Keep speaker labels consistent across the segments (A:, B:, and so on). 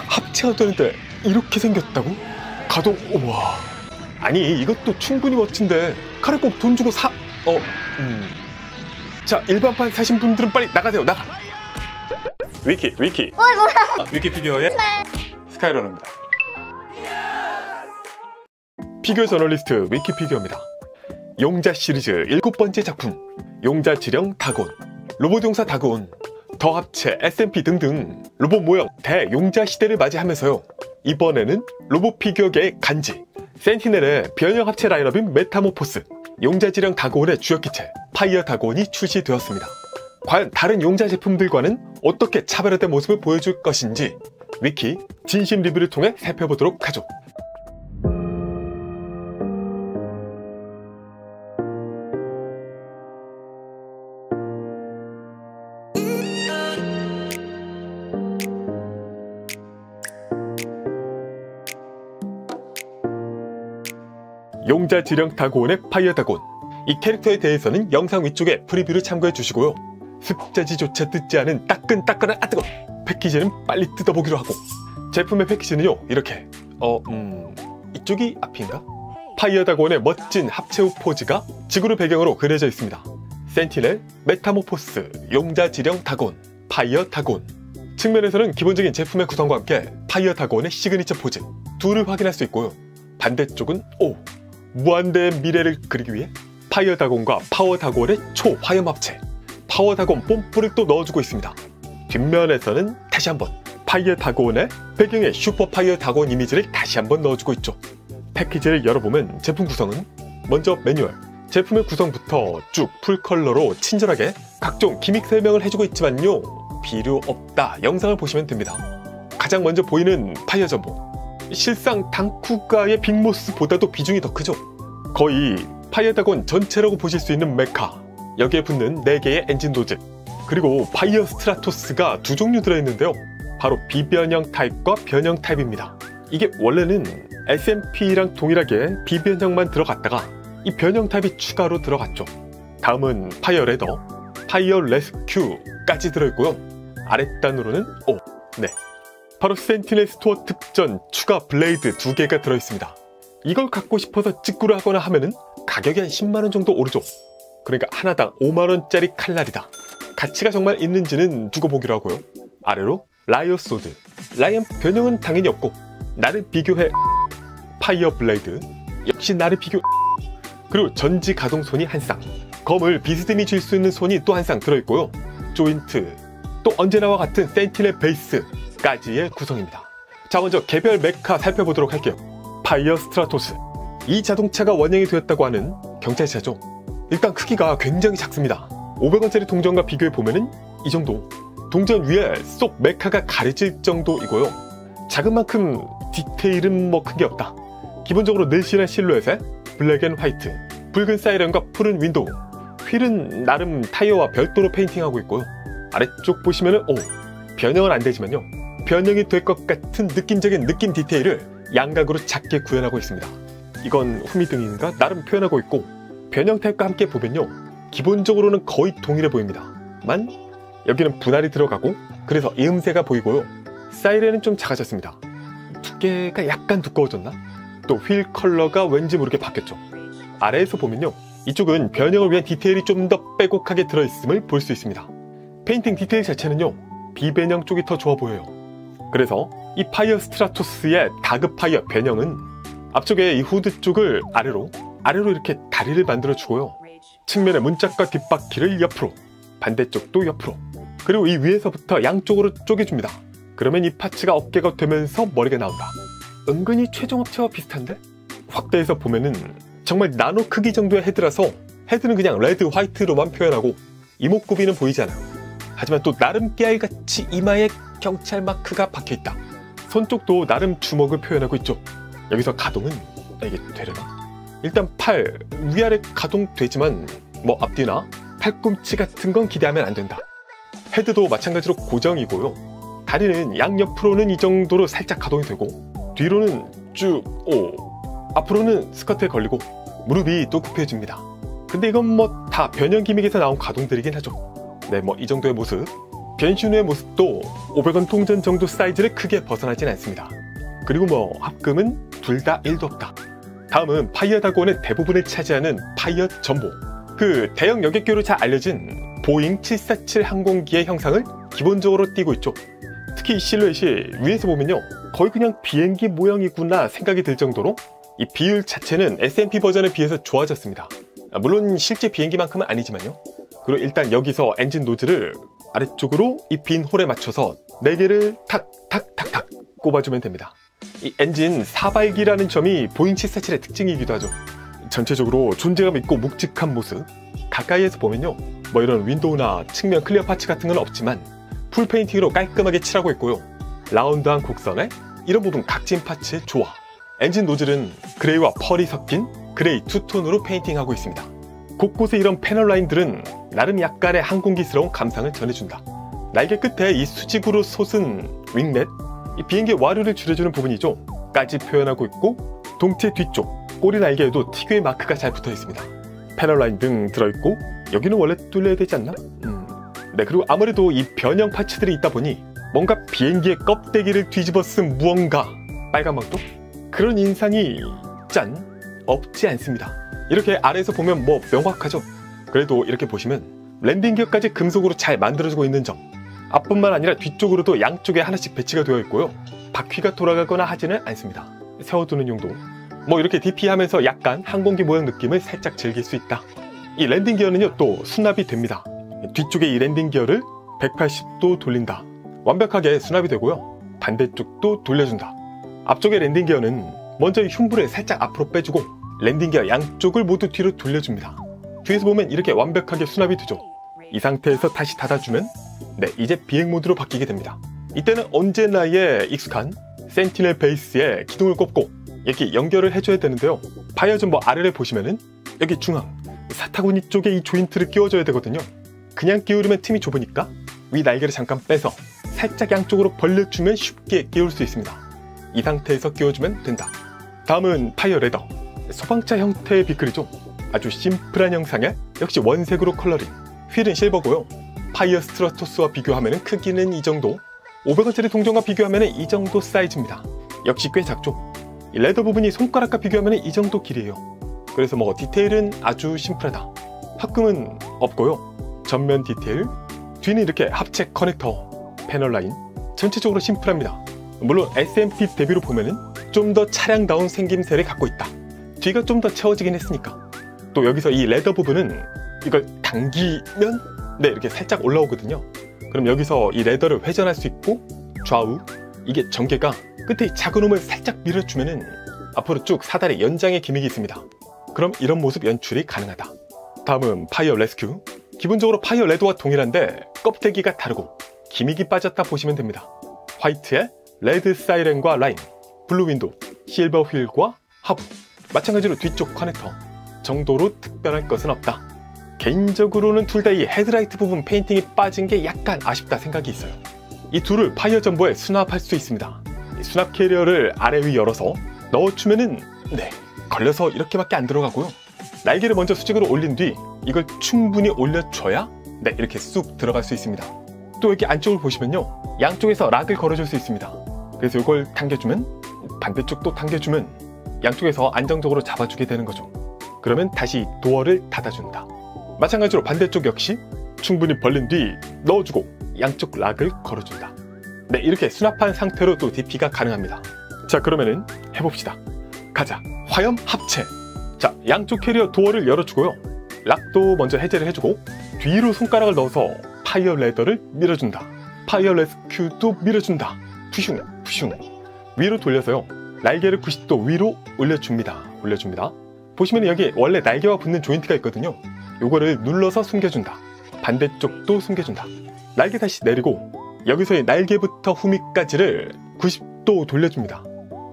A: 합체가 되는데 이렇게 생겼다고? 가동, 우와. 아니 이것도 충분히 멋진데 칼을 꼭 돈 주고 사... 자, 일반판 사신 분들은 빨리 나가세요. 나가. 위키
B: 뭐야?
A: 위키 피규어의 스카이러너입니다. 피규어 저널리스트 위키 피규어입니다. 용자 시리즈 7번째 작품, 용자 지령 다곤, 로봇 용사 다곤, 더 합체, SMP 등등 로봇 모형 대용자 시대를 맞이하면서요, 이번에는 로봇 피규어계의 간지 센티넬의 변형 합체 라인업인 메타모포스, 용자 지령 다곤의 주역기체 파이어 다곤이 출시되었습니다. 과연 다른 용자 제품들과는 어떻게 차별화된 모습을 보여줄 것인지 위키 진심 리뷰를 통해 살펴보도록 하죠. 용자 지령 다곤의 파이어 다곤, 이 캐릭터에 대해서는 영상 위쪽에 프리뷰를 참고해 주시고요. 습자지조차 뜯지 않은 따끈따끈한 뜨거 패키지는 빨리 뜯어보기로 하고, 제품의 패키지는요 이렇게 이쪽이 앞인가? 파이어 다곤의 멋진 합체 후 포즈가 지구를 배경으로 그려져 있습니다. 센티넬, 메타모포스, 용자 지령 다곤, 파이어 다곤. 측면에서는 기본적인 제품의 구성과 함께 파이어 다곤의 시그니처 포즈 둘을 확인할 수 있고요. 반대쪽은 무한대의 미래를 그리기 위해 파이어 다곤과 파워 다곤의 초화염 합체, 파워 다곤 뽐뿌를 또 넣어주고 있습니다. 뒷면에서는 다시 한번 파이어 다곤의 배경에 슈퍼 파이어 다곤 이미지를 다시 한번 넣어주고 있죠. 패키지를 열어보면 제품 구성은 먼저 매뉴얼, 제품의 구성부터 쭉 풀컬러로 친절하게 각종 기믹 설명을 해주고 있지만요, 필요 없다 영상을 보시면 됩니다. 가장 먼저 보이는 파이어 전보, 실상 당쿠가의 빅모스보다도 비중이 더 크죠. 거의 파이어 다곤 전체라고 보실 수 있는 메카, 여기에 붙는 4개의 엔진 노즐, 그리고 파이어 스트라토스가 2종류 들어있는데요, 바로 비변형 타입과 변형 타입입니다. 이게 원래는 SMP랑 동일하게 비변형만 들어갔다가 이 변형 타입이 추가로 들어갔죠. 다음은 파이어 레더, 파이어 레스큐까지 들어있고요. 아랫단으로는 바로 센티넬 스토어 특전 추가 블레이드 2개가 들어있습니다. 이걸 갖고 싶어서 직구를 하거나 하면은 가격이 한 10만원 정도 오르죠. 그러니까 하나당 5만원짜리 칼날이다. 가치가 정말 있는지는 두고 보기로 하고요. 아래로 라이어 소드, 라이언 변형은 당연히 없고, 나를 비교해 파이어 블레이드, 역시 나를 비교, 그리고 전지 가동 손이 한 쌍, 검을 비스듬히 쥘 수 있는 손이 또 한 쌍 들어있고요. 조인트, 또 언제나와 같은 센티넬 베이스까지의 구성입니다. 자, 먼저 개별 메카 살펴보도록 할게요. 파이어 스트라토스, 이 자동차가 원형이 되었다고 하는 경찰차죠. 일단 크기가 굉장히 작습니다. 500원짜리 동전과 비교해보면은 이 정도, 동전 위에 쏙 메카가 가려질 정도이고요. 작은 만큼 디테일은 뭐 큰 게 없다. 기본적으로 늘씬한 실루엣에 블랙 앤 화이트, 붉은 사이렌과 푸른 윈도우, 휠은 나름 타이어와 별도로 페인팅하고 있고요. 아래쪽 보시면은 변형은 안 되지만요, 변형이 될 것 같은 느낌적인 느낌 디테일을 양각으로 작게 구현하고 있습니다. 이건 후미등인가 나름 표현하고 있고, 변형 타입과 함께 보면요, 기본적으로는 거의 동일해 보입니다. 만 여기는 분할이 들어가고, 그래서 이음새가 보이고요. 사이렌은 좀 작아졌습니다. 두께가 약간 두꺼워졌나? 또 휠 컬러가 왠지 모르게 바뀌었죠. 아래에서 보면요, 이쪽은 변형을 위한 디테일이 좀 더 빼곡하게 들어있음을 볼 수 있습니다. 페인팅 디테일 자체는요, 비변형 쪽이 더 좋아 보여요. 그래서 이 파이어 스트라토스의 다그 파이어 변형은 앞쪽에 이 후드 쪽을 아래로 이렇게 다리를 만들어 주고요, 측면의 문짝과 뒷바퀴를 옆으로, 반대쪽도 옆으로, 그리고 이 위에서부터 양쪽으로 쪼개줍니다. 그러면 이 파츠가 어깨가 되면서 머리가 나온다. 은근히 최종 합체와 비슷한데? 확대해서 보면은 정말 나노 크기 정도의 헤드라서 헤드는 그냥 레드 화이트로만 표현하고 이목구비는 보이지 않아요. 하지만 또 나름 깨알같이 이마에 경찰 마크가 박혀있다. 손 쪽도 나름 주먹을 표현하고 있죠. 여기서 가동은 이게 되려나? 일단 팔 위아래 가동되지만 뭐 앞뒤나 팔꿈치 같은 건 기대하면 안 된다. 헤드도 마찬가지로 고정이고요. 다리는 양옆으로는 이 정도로 살짝 가동이 되고, 뒤로는 쭉 앞으로는 스커트에 걸리고 무릎이 또 굽혀집니다. 근데 이건 뭐 다 변형 기믹에서 나온 가동들이긴 하죠. 네, 뭐 이 정도의 모습. 변신 후의 모습도 500원 통전 정도 사이즈를 크게 벗어나진 않습니다. 그리고 뭐 합금은 둘 다 1도 없다. 다음은 파이어 다곤의 대부분을 차지하는 파이어 전보. 그 대형 여객기로 잘 알려진 보잉 747 항공기의 형상을 기본적으로 띠고 있죠. 특히 이 실루엣이 위에서 보면요, 거의 그냥 비행기 모양이구나 생각이 들 정도로 이 비율 자체는 SMP 버전에 비해서 좋아졌습니다. 물론 실제 비행기만큼은 아니지만요. 그리고 일단 여기서 엔진 노즐을 아래쪽으로 이 빈 홀에 맞춰서 4개를 탁탁탁탁 꼽아주면 됩니다. 이 엔진 사발기라는 점이 보잉 747의 특징이기도 하죠. 전체적으로 존재감 있고 묵직한 모습. 가까이에서 보면요, 뭐 이런 윈도우나 측면 클리어 파츠 같은 건 없지만 풀 페인팅으로 깔끔하게 칠하고 있고요. 라운드한 곡선에 이런 부분 각진 파츠 좋아. 엔진 노즐은 그레이와 펄이 섞인 그레이 투톤으로 페인팅하고 있습니다. 곳곳에 이런 패널 라인들은 나름 약간의 항공기스러운 감상을 전해준다. 날개 끝에 이 수직으로 솟은 윙렛, 이 비행기의 와류를 줄여주는 부분이죠. 까지 표현하고 있고 동체 뒤쪽 꼬리 날개에도 특유의 마크가 잘 붙어 있습니다. 패널 라인 등 들어있고 여기는 원래 뚫려야 되지 않나? 네, 그리고 아무래도 이 변형 파츠들이 있다 보니 뭔가 비행기의 껍데기를 뒤집어 쓴 무언가, 빨간망토? 그런 인상이 짠! 없지 않습니다. 이렇게 아래에서 보면 뭐 명확하죠? 그래도 이렇게 보시면 랜딩 기어까지 금속으로 잘 만들어지고 있는 점, 앞뿐만 아니라 뒤쪽으로도 양쪽에 하나씩 배치가 되어 있고요. 바퀴가 돌아가거나 하지는 않습니다. 세워두는 용도. 뭐 이렇게 DP 하면서 약간 항공기 모양 느낌을 살짝 즐길 수 있다. 이 랜딩 기어는요, 또 수납이 됩니다. 뒤쪽에 이 랜딩 기어를 180도 돌린다. 완벽하게 수납이 되고요. 반대쪽도 돌려준다. 앞쪽의 랜딩 기어는 먼저 이 흉부를 살짝 앞으로 빼주고 랜딩 기어 양쪽을 모두 뒤로 돌려줍니다. 뒤에서 보면 이렇게 완벽하게 수납이 되죠. 이 상태에서 다시 닫아주면 네, 이제 비행 모드로 바뀌게 됩니다. 이때는 언제나의 익숙한 센티넬 베이스에 기둥을 꼽고 이렇게 연결을 해줘야 되는데요. 파이어 전보 아래를 보시면은 여기 중앙 사타구니 쪽에 이 조인트를 끼워줘야 되거든요. 그냥 끼우려면 틈이 좁으니까 위 날개를 잠깐 빼서 살짝 양쪽으로 벌려주면 쉽게 끼울 수 있습니다. 이 상태에서 끼워주면 된다. 다음은 파이어 레더. 소방차 형태의 비클이죠. 아주 심플한 형상에 역시 원색으로 컬러링. 휠은 실버고요. 파이어 스트라토스와 비교하면 크기는 이 정도, 500원짜리 동전과 비교하면 이 정도 사이즈입니다. 역시 꽤 작죠. 이 레더 부분이 손가락과 비교하면 이 정도 길이에요. 그래서 뭐 디테일은 아주 심플하다. 합금은 없고요. 전면 디테일, 뒤는 이렇게 합체 커넥터, 패널 라인, 전체적으로 심플합니다. 물론 SMP 대비로 보면은 좀 더 차량다운 생김새를 갖고 있다. 뒤가 좀 더 채워지긴 했으니까. 또 여기서 이 레더 부분은 이걸 당기면 네, 이렇게 살짝 올라오거든요. 그럼 여기서 이 레더를 회전할 수 있고 좌우 이게 전개가 끝에 작은 홈을 살짝 밀어주면은 앞으로 쭉 사다리 연장의 기믹이 있습니다. 그럼 이런 모습 연출이 가능하다. 다음은 파이어 레스큐. 기본적으로 파이어 레드와 동일한데 껍데기가 다르고 기믹이 빠졌다 보시면 됩니다. 화이트에 레드 사이렌과 라인, 블루 윈도우, 실버 휠과 하부, 마찬가지로 뒤쪽 커넥터 정도로 특별할 것은 없다. 개인적으로는 둘 다 이 헤드라이트 부분 페인팅이 빠진 게 약간 아쉽다 생각이 있어요. 이 둘을 파이어 전보에 수납할 수 있습니다. 수납 캐리어를 아래 위 열어서 넣어주면은 네, 걸려서 이렇게밖에 안 들어가고요. 날개를 먼저 수직으로 올린 뒤 이걸 충분히 올려줘야 네, 이렇게 쑥 들어갈 수 있습니다. 또 여기 안쪽을 보시면요, 양쪽에서 락을 걸어줄 수 있습니다. 그래서 이걸 당겨주면 반대쪽도 당겨주면 양쪽에서 안정적으로 잡아주게 되는 거죠. 그러면 다시 도어를 닫아준다. 마찬가지로 반대쪽 역시 충분히 벌린 뒤 넣어주고 양쪽 락을 걸어준다. 네, 이렇게 수납한 상태로 또 DP가 가능합니다. 자, 그러면은 해봅시다. 가자. 화염 합체. 자, 양쪽 캐리어 도어를 열어주고요. 락도 먼저 해제를 해주고 뒤로 손가락을 넣어서 파이어 레더를 밀어준다. 파이어 레스큐도 밀어준다. 푸슝 푸슝. 위로 돌려서요, 날개를 90도 위로 올려줍니다. 보시면 여기 원래 날개와 붙는 조인트가 있거든요. 요거를 눌러서 숨겨준다. 반대쪽도 숨겨준다. 날개 다시 내리고 여기서의 날개부터 후미까지를 90도 돌려줍니다.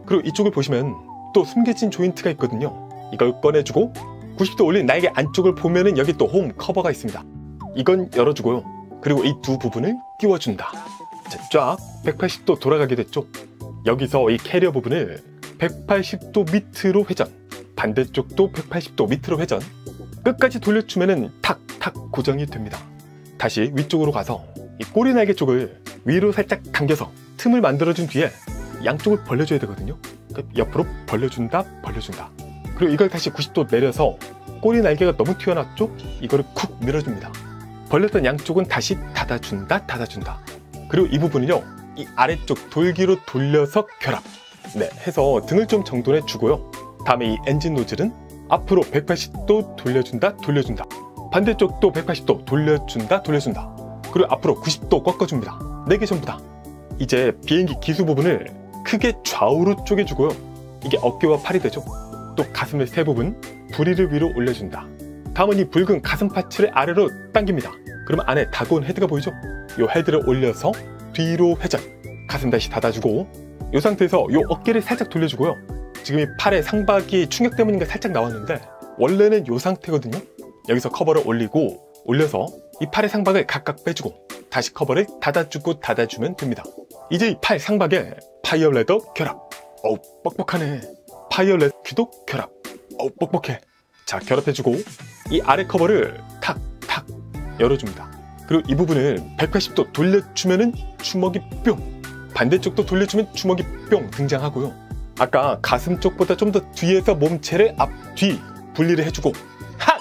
A: 그리고 이쪽을 보시면 또 숨겨진 조인트가 있거든요. 이걸 꺼내주고 90도 올린 날개 안쪽을 보면은 여기 또 홈 커버가 있습니다. 이건 열어주고요. 그리고 이 두 부분을 띄워준다. 자, 쫙 180도 돌아가게 됐죠. 여기서 이 캐리어 부분을 180도 밑으로 회전, 반대쪽도 180도 밑으로 회전, 끝까지 돌려주면은 탁탁 고정이 됩니다. 다시 위쪽으로 가서 이 꼬리 날개 쪽을 위로 살짝 당겨서 틈을 만들어준 뒤에 양쪽을 벌려줘야 되거든요. 그러니까 옆으로 벌려준다, 벌려준다. 그리고 이걸 다시 90도 내려서 꼬리 날개가 너무 튀어나왔죠? 이거를 쿡 밀어줍니다. 벌렸던 양쪽은 다시 닫아준다, 닫아준다. 그리고 이 부분은요, 이 아래쪽 돌기로 돌려서 결합. 네, 해서 등을 좀 정돈해 주고요. 다음에 이 엔진 노즐은 앞으로 180도 돌려준다, 돌려준다. 반대쪽도 180도 돌려준다, 돌려준다. 그리고 앞으로 90도 꺾어줍니다. 4개 전부 다. 이제 비행기 기수 부분을 크게 좌우로 쪼개주고요. 이게 어깨와 팔이 되죠. 또 가슴의 세 부분, 부리를 위로 올려준다. 다음은 이 붉은 가슴 파츠를 아래로 당깁니다. 그러면 안에 다그온 헤드가 보이죠? 이 헤드를 올려서 뒤로 회전. 가슴 다시 닫아주고 이 상태에서 이 어깨를 살짝 돌려주고요. 지금 이 팔의 상박이 충격 때문인가 살짝 나왔는데 원래는 이 상태거든요. 여기서 커버를 올리고 올려서 이 팔의 상박을 각각 빼주고 다시 커버를 닫아주고 닫아주면 됩니다. 이제 이 팔 상박에 파이어 레더 결합. 어우 뻑뻑하네. 파이어 레더 귀도 결합. 어우 뻑뻑해. 자, 결합해주고 이 아래 커버를 탁탁 열어줍니다. 그리고 이 부분을 180도 돌려주면은 주먹이 뿅. 반대쪽도 돌려주면 주먹이 뿅 등장하고요. 아까 가슴 쪽보다 좀 더 뒤에서 몸체를 앞, 뒤 분리를 해주고 한!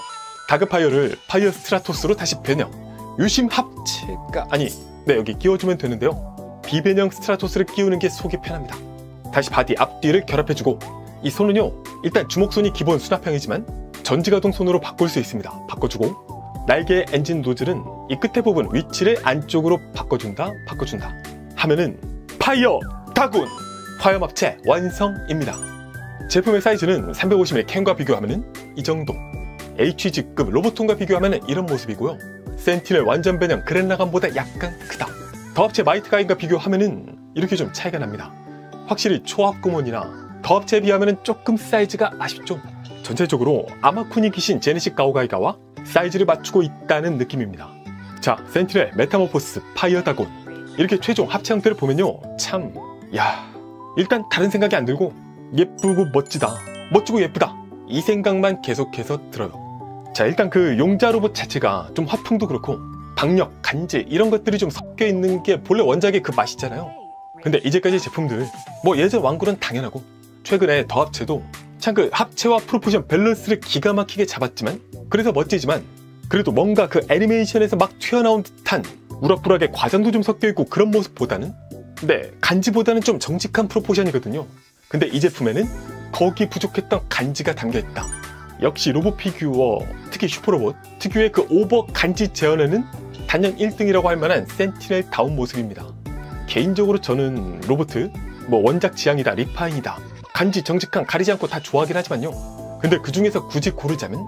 A: 다그파이어를 파이어 스트라토스로 다시 변형. 유심 합체가 아니, 네, 여기 끼워주면 되는데요. 비변형 스트라토스를 끼우는 게 속이 편합니다. 다시 바디 앞뒤를 결합해주고 이 손은요, 일단 주먹손이 기본 수납형이지만 전지가동 손으로 바꿀 수 있습니다. 바꿔주고 날개의 엔진 노즐은 이 끝에 부분 위치를 안쪽으로 바꿔준다, 바꿔준다 하면은 파이어 다군 화염합체 완성입니다. 제품의 사이즈는 350mm 캔과 비교하면은 이 정도, HG급 로보톤과 비교하면은 이런 모습이고요. 센티넬 완전 변형 그랜라간보다 약간 크다. 더합체 마이트가인과 비교하면은 이렇게 좀 차이가 납니다. 확실히 초합구몬이나 더합체에 비하면은 조금 사이즈가 아쉽죠. 전체적으로 아마쿠니 기신 제네식 가오가이가와 사이즈를 맞추고 있다는 느낌입니다. 자, 센티넬 메타모포스 파이어 다곤 이렇게 최종 합체 형태를 보면요, 참 일단 다른 생각이 안 들고 예쁘고 멋지다, 멋지고 예쁘다 이 생각만 계속해서 들어요. 자, 일단 그 용자 로봇 자체가 좀 화풍도 그렇고 박력, 간지 이런 것들이 좀 섞여 있는 게 본래 원작의 그 맛이잖아요. 근데 이제까지 제품들 뭐 예전 왕굴은 당연하고 최근에 더 합체도 참 그 합체와 프로포션 밸런스를 기가 막히게 잡았지만 그래서 멋지지만 그래도 뭔가 그 애니메이션에서 막 튀어나온 듯한 우락부락의 과장도 좀 섞여 있고 그런 모습보다는 간지보다는 좀 정직한 프로포션이거든요. 근데 이 제품에는 거기 부족했던 간지가 담겨있다. 역시 로봇 피규어, 특히 슈퍼로봇 특유의 그 오버 간지 재현에는 단연 1등이라고 할 만한 센티넬 다운 모습입니다. 개인적으로 저는 로보트, 원작 지향이다, 리파인이다, 간지 정직한 가리지 않고 다 좋아하긴 하지만요. 근데 그 중에서 굳이 고르자면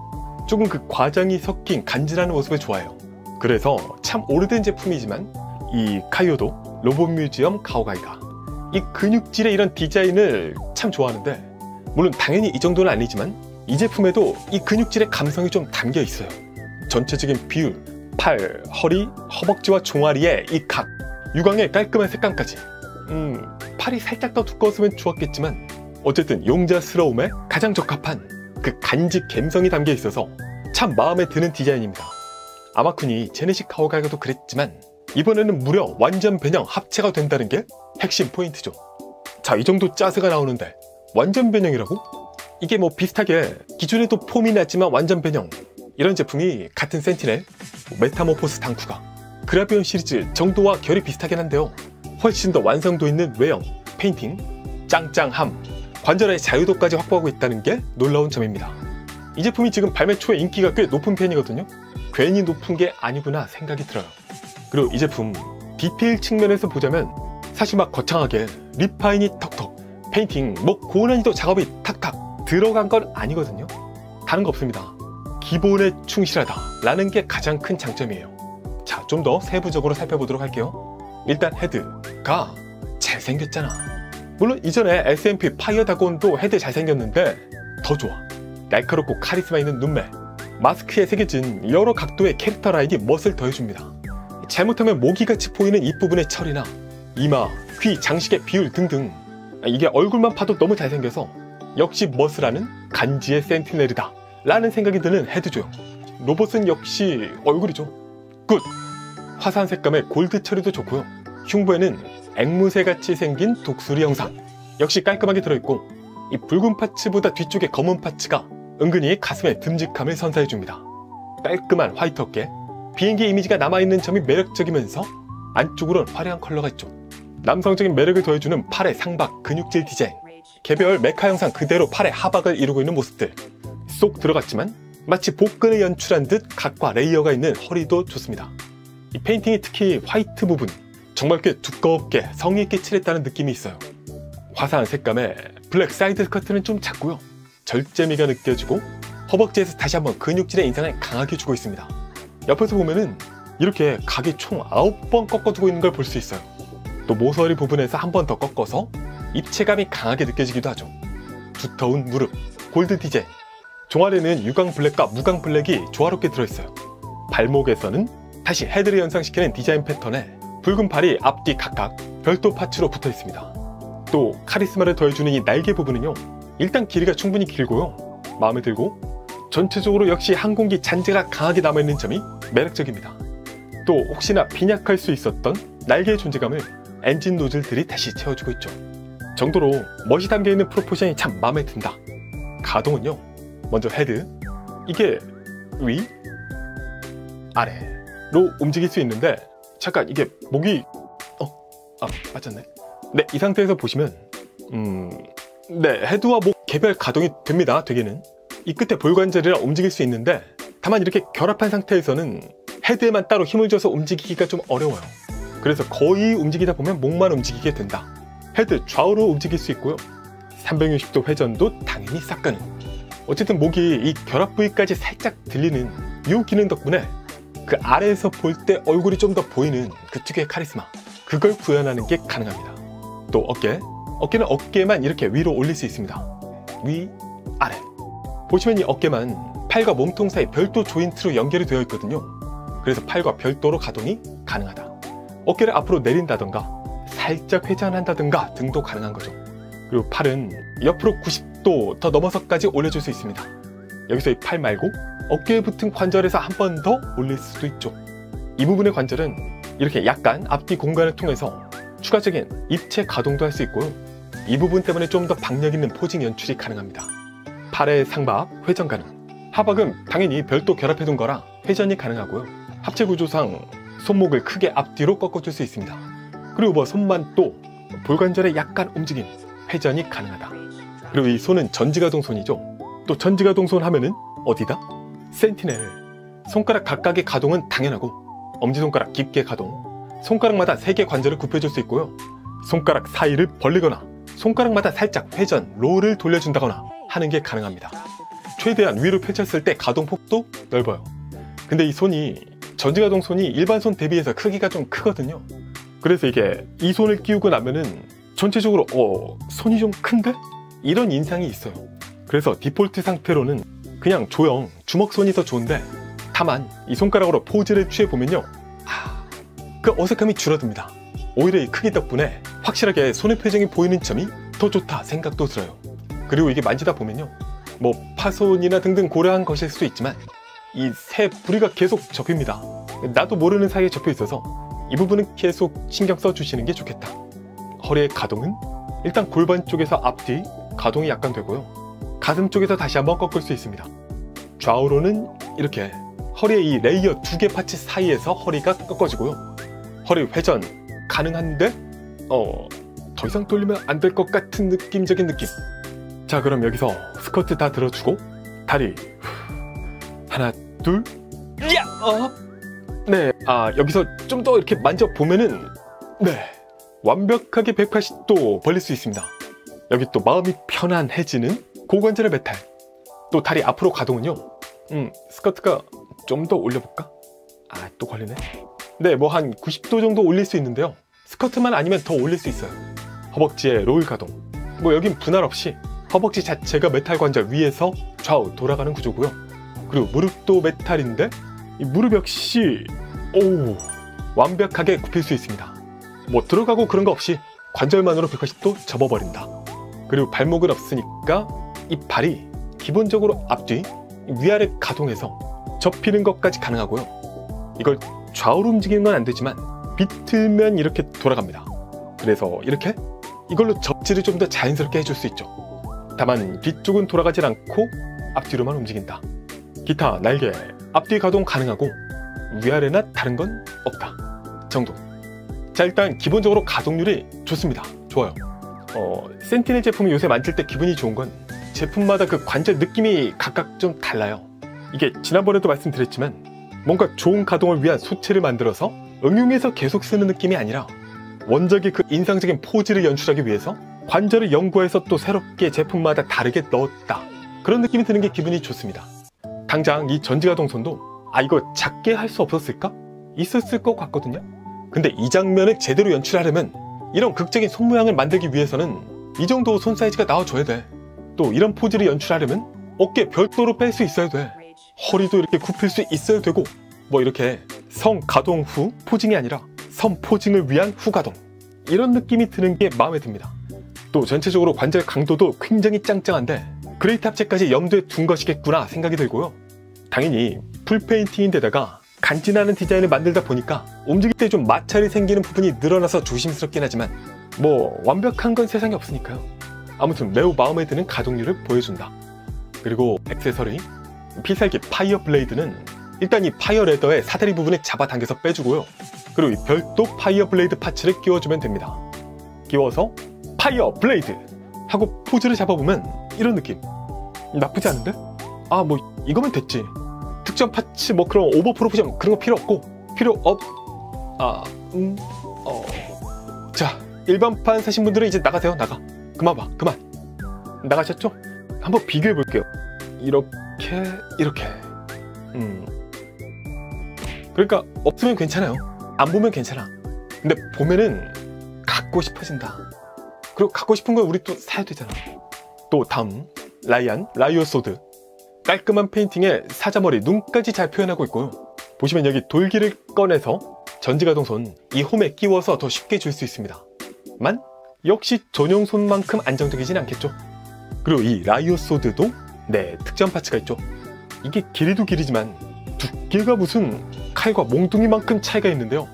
A: 조금 그 과장이 섞인 간지라는 모습을 좋아해요. 그래서 참 오래된 제품이지만 이 카이오도 로봇 뮤지엄 가오가이가 이 근육질의 이런 디자인을 참 좋아하는데 물론 당연히 이 정도는 아니지만 이 제품에도 이 근육질의 감성이 좀 담겨 있어요. 전체적인 비율, 팔, 허리, 허벅지와 종아리의 이 각, 유광의 깔끔한 색감까지 팔이 살짝 더 두꺼웠으면 좋았겠지만 어쨌든 용자스러움에 가장 적합한 그 간지 감성이 담겨 있어서 참 마음에 드는 디자인입니다. 아마쿠니 제네식 가오가이가도 그랬지만 이번에는 무려 완전 변형 합체가 된다는 게 핵심 포인트죠. 자, 이 정도 짜세가 나오는데 완전 변형이라고? 이게 비슷하게 기존에도 폼이 났지만 완전 변형 이런 제품이 같은 센티넬, 메타모포스 당쿠가 그라비온 시리즈 정도와 결이 비슷하긴 한데요. 훨씬 더 완성도 있는 외형, 페인팅, 짱짱함, 관절의 자유도까지 확보하고 있다는 게 놀라운 점입니다. 이 제품이 지금 발매 초에 인기가 꽤 높은 편이거든요. 괜히 높은 게 아니구나 생각이 들어요. 그리고 이 제품 디테일 측면에서 보자면 사실 막 거창하게 리파인이 턱턱, 페인팅, 고난이도 작업이 탁탁 들어간 건 아니거든요. 다른 거 없습니다. 기본에 충실하다 라는 게 가장 큰 장점이에요. 자, 좀 더 세부적으로 살펴보도록 할게요. 일단 헤드가 잘생겼잖아. 물론 이전에 SMP 파이어 다곤도 헤드 잘생겼는데 더 좋아. 날카롭고 카리스마 있는 눈매, 마스크에 새겨진 여러 각도의 캐릭터 라인이 멋을 더해줍니다. 잘못하면 모기같이 보이는 입부분의 처리나 이마, 귀, 장식의 비율 등등 이게 얼굴만 봐도 너무 잘생겨서 역시 멋을 아는 간지의 센티넬이다 라는 생각이 드는 헤드죠. 로봇은 역시 얼굴이죠. 굿! 화사한 색감의 골드 처리도 좋고요. 흉부에는 앵무새같이 생긴 독수리 형상 역시 깔끔하게 들어있고, 이 붉은 파츠보다 뒤쪽의 검은 파츠가 은근히 가슴에 듬직함을 선사해줍니다. 깔끔한 화이트 어깨, 비행기 이미지가 남아있는 점이 매력적이면서 안쪽으로는 화려한 컬러가 있죠. 남성적인 매력을 더해주는 팔의 상박 근육질 디자인, 개별 메카 형상 그대로 팔의 하박을 이루고 있는 모습들, 쏙 들어갔지만 마치 복근을 연출한 듯 각과 레이어가 있는 허리도 좋습니다. 이 페인팅이 특히 화이트 부분 정말 꽤 두껍게 성의있게 칠했다는 느낌이 있어요. 화사한 색감의 블랙 사이드 스커트는 좀 작고요. 절제미가 느껴지고 허벅지에서 다시 한번 근육질의 인상을 강하게 주고 있습니다. 옆에서 보면은 이렇게 각이 총 9번 꺾어두고 있는 걸 볼 수 있어요. 또 모서리 부분에서 한 번 더 꺾어서 입체감이 강하게 느껴지기도 하죠. 두터운 무릎, 골드 디자인, 종아리는 유광 블랙과 무광 블랙이 조화롭게 들어있어요. 발목에서는 다시 헤드를 연상시키는 디자인 패턴에 붉은 팔이 앞뒤 각각 별도 파츠로 붙어 있습니다. 또 카리스마를 더해주는 이 날개 부분은요, 일단 길이가 충분히 길고요, 마음에 들고 전체적으로 역시 항공기 잔재가 강하게 남아있는 점이 매력적입니다. 또 혹시나 빈약할 수 있었던 날개의 존재감을 엔진 노즐들이 다시 채워주고 있죠. 정도로 멋이 담겨있는 프로포션이 참 마음에 든다. 가동은요, 먼저 헤드, 이게 위, 아래로 움직일 수 있는데, 잠깐 이게 목이 맞았네. 네, 이 상태에서 보시면 네, 헤드와 목 개별 가동이 됩니다. 되게는 이 끝에 볼관절이라 움직일 수 있는데, 다만 이렇게 결합한 상태에서는 헤드에만 따로 힘을 줘서 움직이기가 좀 어려워요. 그래서 거의 움직이다 보면 목만 움직이게 된다. 헤드 좌우로 움직일 수 있고요, 360도 회전도 당연히 싹 가능. 어쨌든 목이 이 결합 부위까지 살짝 들리는 이 기능 덕분에 그 아래에서 볼 때 얼굴이 좀 더 보이는 그 특유의 카리스마, 그걸 구현하는 게 가능합니다. 또 어깨는 어깨만 이렇게 위로 올릴 수 있습니다. 위, 아래. 보시면 이 어깨만 팔과 몸통 사이 별도 조인트로 연결이 되어 있거든요. 그래서 팔과 별도로 가동이 가능하다. 어깨를 앞으로 내린다던가 살짝 회전한다던가 등도 가능한 거죠. 그리고 팔은 옆으로 90도 더 넘어서까지 올려줄 수 있습니다. 여기서 이 팔 말고 어깨에 붙은 관절에서 한 번 더 올릴 수도 있죠. 이 부분의 관절은 이렇게 약간 앞뒤 공간을 통해서 추가적인 입체 가동도 할 수 있고요, 이 부분 때문에 좀 더 박력 있는 포징 연출이 가능합니다. 팔의 상박 회전 가능, 하박은 당연히 별도 결합해둔 거라 회전이 가능하고요, 합체 구조상 손목을 크게 앞뒤로 꺾어줄 수 있습니다. 그리고 손만 또 볼관절의 약간 움직임, 회전이 가능하다. 그리고 이 손은 전지가동 손이죠. 또 전지가동 손 하면은 어디다? 센티넬. 손가락 각각의 가동은 당연하고, 엄지손가락 깊게 가동, 손가락마다 3개 관절을 굽혀줄 수 있고요, 손가락 사이를 벌리거나 손가락마다 살짝 회전, 롤을 돌려준다거나 하는 게 가능합니다. 최대한 위로 펼쳤을 때 가동폭도 넓어요. 근데 이 손이, 전지가동 손이 일반 손 대비해서 크기가 좀 크거든요. 그래서 이게 이 손을 끼우고 나면은 전체적으로 손이 좀 큰데? 이런 인상이 있어요. 그래서 디폴트 상태로는 그냥 조형 주먹손이 더 좋은데, 다만 이 손가락으로 포즈를 취해보면요, 그 어색함이 줄어듭니다. 오히려 이 크기 덕분에 확실하게 손의 표정이 보이는 점이 더 좋다 생각도 들어요. 그리고 이게 만지다 보면요, 뭐 파손이나 등등 고려한 것일 수도 있지만 이 새 부리가 계속 접힙니다. 나도 모르는 사이에 접혀 있어서 이 부분은 계속 신경 써주시는 게 좋겠다. 허리의 가동은 일단 골반 쪽에서 앞뒤 가동이 약간 되고요, 가슴 쪽에서 다시 한번 꺾을 수 있습니다. 좌우로는 이렇게 허리의 이 레이어 2개 파츠 사이에서 허리가 꺾어지고요, 허리 회전 가능한데 더 이상 돌리면 안 될 것 같은 느낌적인 느낌. 자, 그럼 여기서 스커트 다 들어주고 다리 하나 둘, 네, 여기서 좀 더 이렇게 만져보면은 네, 완벽하게 180도 벌릴 수 있습니다. 여기 또 마음이 편안해지는 고관절의 메탈. 또 다리 앞으로 가동은요, 스커트가 좀 더 올려볼까? 또 걸리네. 네, 뭐 한 90도 정도 올릴 수 있는데요, 스커트만 아니면 더 올릴 수 있어요. 허벅지의 롤 가동, 뭐 여긴 분할 없이 허벅지 자체가 메탈 관절 위에서 좌우 돌아가는 구조고요. 그리고 무릎도 메탈인데 이 무릎 역시 완벽하게 굽힐 수 있습니다. 뭐 들어가고 그런 거 없이 관절만으로 180도 접어버린다. 그리고 발목은 없으니까 이 발이 기본적으로 앞뒤 위아래 가동해서 접히는 것까지 가능하고요, 이걸 좌우로 움직이는 건 안 되지만 비틀면 이렇게 돌아갑니다. 그래서 이렇게 이걸로 접지를 좀 더 자연스럽게 해줄 수 있죠. 다만 뒤쪽은 돌아가질 않고 앞뒤로만 움직인다. 기타, 날개, 앞뒤 가동 가능하고 위아래나 다른 건 없다 정도. 자, 일단 기본적으로 가동률이 좋습니다. 좋아요. 센티넬 제품을 요새 만질 때 기분이 좋은 건 제품마다 그 관절 느낌이 각각 좀 달라요. 이게 지난번에도 말씀드렸지만 뭔가 좋은 가동을 위한 소체를 만들어서 응용해서 계속 쓰는 느낌이 아니라 원작의 그 인상적인 포즈를 연출하기 위해서 관절을 연구해서 또 새롭게 제품마다 다르게 넣었다. 그런 느낌이 드는 게 기분이 좋습니다. 당장 이 전지가동손도 이거 작게 할 수 없었을까? 있었을 것 같거든요. 근데 이 장면을 제대로 연출하려면 이런 극적인 손 모양을 만들기 위해서는 이 정도 손 사이즈가 나와줘야 돼. 또 이런 포즈를 연출하려면 어깨 별도로 뺄 수 있어야 돼. 허리도 이렇게 굽힐 수 있어야 되고 뭐 이렇게 성 가동 후 포징이 아니라 선 포징을 위한 후 가동, 이런 느낌이 드는 게 마음에 듭니다. 또 전체적으로 관절 강도도 굉장히 짱짱한데 그레이트 합체까지 염두에 둔 것이겠구나 생각이 들고요. 당연히 풀페인팅인데다가 간지나는 디자인을 만들다 보니까 움직일 때 좀 마찰이 생기는 부분이 늘어나서 조심스럽긴 하지만 뭐 완벽한 건 세상에 없으니까요. 아무튼 매우 마음에 드는 가동률을 보여준다. 그리고 액세서리, 피살기 파이어 블레이드는 일단 이 파이어 레더의 사다리 부분에 잡아당겨서 빼주고요. 그리고 이 별도 파이어 블레이드 파츠를 끼워주면 됩니다. 끼워서 파이어 블레이드 하고 포즈를 잡아보면 이런 느낌. 나쁘지 않은데? 뭐 이거면 됐지. 특정 파츠 뭐 그런 오버 프로포션 그런 거 필요 없고 자, 일반판 사신 분들은 이제 나가세요. 나가. 그만 봐. 그만. 나가셨죠? 한번 비교해 볼게요. 이렇게 그러니까 없으면 괜찮아요. 안 보면 괜찮아. 근데 보면은 갖고 싶어진다. 그리고 갖고 싶은 걸 우리 또 사야 되잖아. 또 다음 라이어 소드. 깔끔한 페인팅에 사자머리, 눈까지 잘 표현하고 있고요. 보시면 여기 돌기를 꺼내서 전지가동손 이 홈에 끼워서 더 쉽게 줄 수 있습니다. 만 역시 전용손만큼 안정적이진 않겠죠. 그리고 이 라이어 소드도 특정 파츠가 있죠. 이게 길이도 길이지만 두께가 무슨 칼과 몽둥이만큼 차이가 있는데요.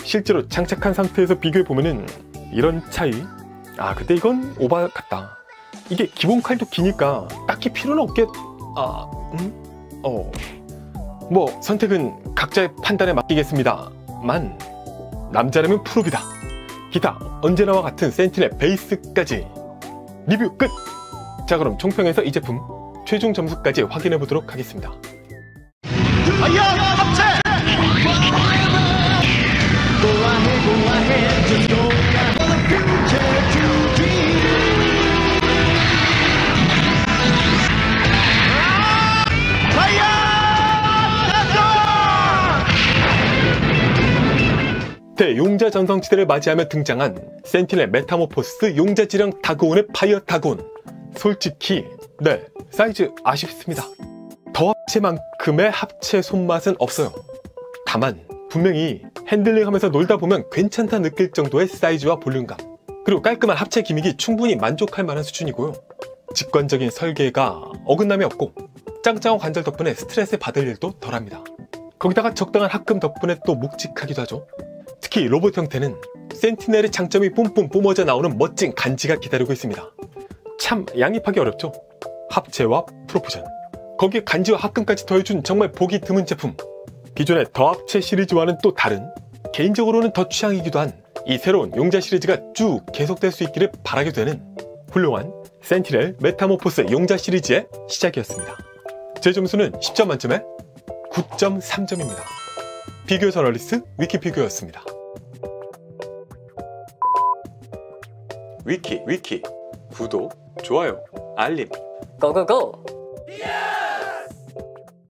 A: 실제로 장착한 상태에서 비교해보면은 이런 차이, 근데 이건 오바 같다. 이게 기본 칼도 기니까 딱히 필요는 없겠... 뭐 선택은 각자의 판단에 맡기겠습니다만 남자라면 프로비다. 기타 언제나와 같은 센티넬 베이스까지 리뷰 끝! 자, 그럼 총평에서 이 제품 최종 점수까지 확인해 보도록 하겠습니다.
B: 파이어 합체!
A: 대용자 전성시대를 맞이하며 등장한 센티넬 메타모포스 용자지령 다그온의 파이어 다그온. 솔직히 사이즈 아쉽습니다. 더 합체만큼의 합체 손맛은 없어요. 다만 분명히 핸들링하면서 놀다 보면 괜찮다 느낄 정도의 사이즈와 볼륨감, 그리고 깔끔한 합체 기믹이 충분히 만족할 만한 수준이고요. 직관적인 설계가 어긋남이 없고 짱짱한 관절 덕분에 스트레스 받을 일도 덜합니다. 거기다가 적당한 합금 덕분에 또 묵직하기도 하죠. 특히 로봇 형태는 센티넬의 장점이 뿜뿜 뿜어져 나오는 멋진 간지가 기다리고 있습니다. 참 양입하기 어렵죠. 합체와 프로포션, 거기에 간지와 합금까지 더해준 정말 보기 드문 제품. 기존의 더 합체 시리즈와는 또 다른, 개인적으로는 더 취향이기도 한 이 새로운 용자 시리즈가 쭉 계속될 수 있기를 바라게 되는 훌륭한 센티넬 메타모포스 용자 시리즈의 시작이었습니다. 제 점수는 10점 만점에 9.3점입니다. 피규어 저널리스트 위키피규어였습니다. 위키 구독, 좋아요, 알림
C: 고고고!